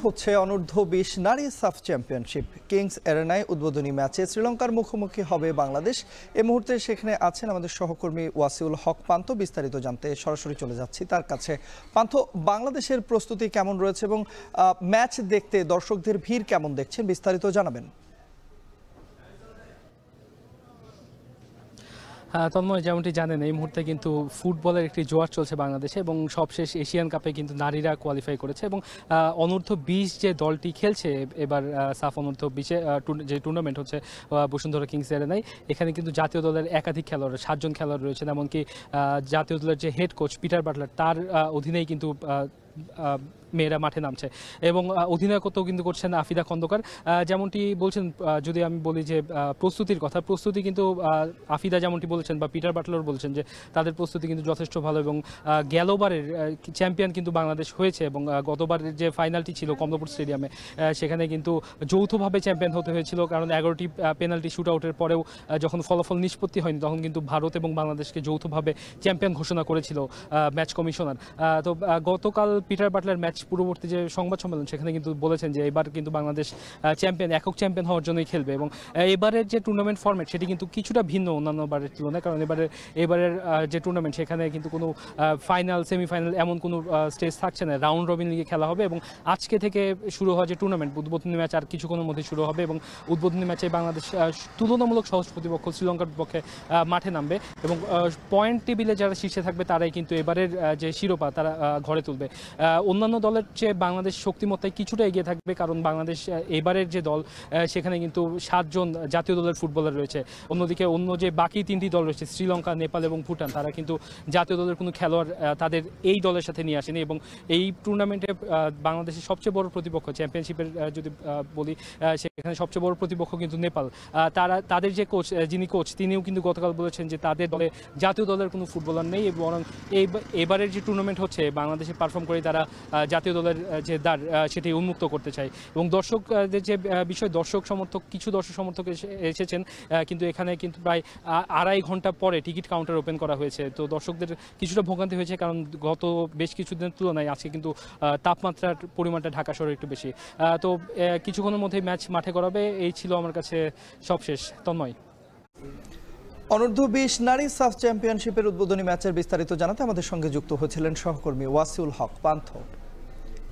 হচ্ছে অনূর্ধ্ব-20 নারী সাফ চ্যাম্পিয়নশিপ। কিংস এরেনায় উদ্বোধনী ম্যাচে শ্রীলঙ্কার মুখোমুখি হবে বাংলাদেশ। এই মুহূর্তে সেখানে আছেন আমাদের সহকর্মী ওয়াসিউল হক পান্থ। বিস্তারিত জানতে সরাসরি চলে যাচ্ছি তার কাছে। পান্থ, বাংলাদেশের প্রস্তুতি কেমন রয়েছে এবং ম্যাচ দেখতে দর্শকদের ভিড় কেমন দেখছেন, বিস্তারিত জানাবেন। তন্ময়, যেমনটি জানেন এই মুহূর্তে কিন্তু ফুটবলের একটি জোয়ার চলছে বাংলাদেশে এবং সবশেষ এশিয়ান কাপে কিন্তু নারীরা কোয়ালিফাই করেছে এবং অনূর্ধ্ব-20 যে দলটি খেলছে এবার সাফ অনূর্ধ্ব-20 যে টুর্নামেন্ট হচ্ছে বসুন্ধরা কিংস এরেনায়, এখানে কিন্তু জাতীয় দলের একাধিক খেলোয়াড় 7 জন খেলোয়াড় রয়েছেন। এমনকি জাতীয় দলের যে হেড কোচ পিটার বাটলার তার অধীনেই কিন্তু মেয়েরা মাঠে নামছে এবং অধিনায়কত্বও কিন্তু করছেন আফিদা খন্দকার। যেমনটি বলছেন, যদি আমি বলি যে প্রস্তুতির কথা, প্রস্তুতি কিন্তু আফিদা যেমনটি বলেছেন বা পিটার বাটলার বলছেন যে তাদের প্রস্তুতি কিন্তু যথেষ্ট ভালো এবং গেলবারের চ্যাম্পিয়ন কিন্তু বাংলাদেশ হয়েছে এবং গতবারের যে ফাইনালটি ছিল কমলাপুর স্টেডিয়ামে, সেখানে কিন্তু যৌথভাবে চ্যাম্পিয়ন হতে হয়েছিল, কারণ 11টি পেনাল্টি শুট আউটের পরেও যখন ফলাফল নিষ্পত্তি হয়নি তখন কিন্তু ভারত এবং বাংলাদেশকে যৌথভাবে চ্যাম্পিয়ন ঘোষণা করেছিল ম্যাচ কমিশনার। তো গতকাল পিটার বাটলার ম্যাচ পূর্ববর্তী যে সংবাদ সম্মেলন সেখানে কিন্তু বলেছেন যে এবার কিন্তু বাংলাদেশ একক চ্যাম্পিয়ন হওয়ার জন্যই খেলবে এবং এবারের যে টুর্নামেন্ট ফরম্যাট সেটি কিন্তু কিছুটা ভিন্ন অন্যান্য বারের তুলনায়, কারণ এবারের যে টুর্নামেন্ট সেখানে কিন্তু কোনো ফাইনাল সেমিফাইনাল এমন কোনো স্টেজ থাকছে না, রাউন্ড রবিন লিগে খেলা হবে এবং আজকে থেকে শুরু হওয়া যে টুর্নামেন্ট উদ্বোধনী ম্যাচ আর কিছুক্ষণের মধ্যে শুরু হবে এবং উদ্বোধনী ম্যাচে বাংলাদেশ তুলনামূলক সহজ প্রতিপক্ষ শ্রীলঙ্কার বিপক্ষে মাঠে নামবে এবং পয়েন্ট টেবিলে যারা শীর্ষে থাকবে তারাই কিন্তু এবারের যে শিরোপা তারা ঘরে তুলবে। অন্যান্য দলের চেয়ে বাংলাদেশ শক্তিমত্তায় কিছুটা এগিয়ে থাকবে, কারণ বাংলাদেশ এবারের যে দল সেখানে কিন্তু 7 জন জাতীয় দলের ফুটবলার রয়েছে। অন্যদিকে অন্য যে বাকি 3টি দল রয়েছে শ্রীলঙ্কা, নেপাল এবং ভুটান, তারা কিন্তু জাতীয় দলের কোনো খেলোয়াড় তাদের এই দলের সাথে নিয়ে আসেনি এবং এই টুর্নামেন্টে বাংলাদেশের সবচেয়ে বড় প্রতিপক্ষ চ্যাম্পিয়নশিপের যদি বলি সেখানে সবচেয়ে বড় প্রতিপক্ষ কিন্তু নেপাল। তাদের যে কোচ, যিনি কোচ, তিনিও কিন্তু গতকাল বলেছেন যে তাদের দলে জাতীয় দলের কোনো ফুটবলার নেই, বরং এবারের যে টুর্নামেন্ট হচ্ছে বাংলাদেশে পারফর্ম করে তারা জাতীয় দলের যে দ্বার সেটি উন্মুক্ত করতে চায় এবং দর্শকদের যে বিষয়, কিছু দর্শক সমর্থক এসেছেন, কিন্তু এখানে কিন্তু প্রায় 2.5 ঘন্টা পরে টিকিট কাউন্টার ওপেন করা হয়েছে। তো দর্শকদের কিছুটা ভোগান্তি হয়েছে, কারণ গত বেশ কিছুদিনের তুলনায় আজকে কিন্তু তাপমাত্রার পরিমাণটা ঢাকা শহরে একটু বেশি। তো কিছুক্ষণের মধ্যেই ম্যাচ মাঠে করাবে। এই ছিল আমার কাছে সবশেষ। তন্ময়, অনূর্ধ্ব-20 নারী সাফ চ্যাম্পিয়নশিপের উদ্বোধনী ম্যাচের বিস্তারিত জানাতে আমাদের সঙ্গে যুক্ত হয়েছিলেন সহকর্মী ওয়াসিউল হক পান্থ।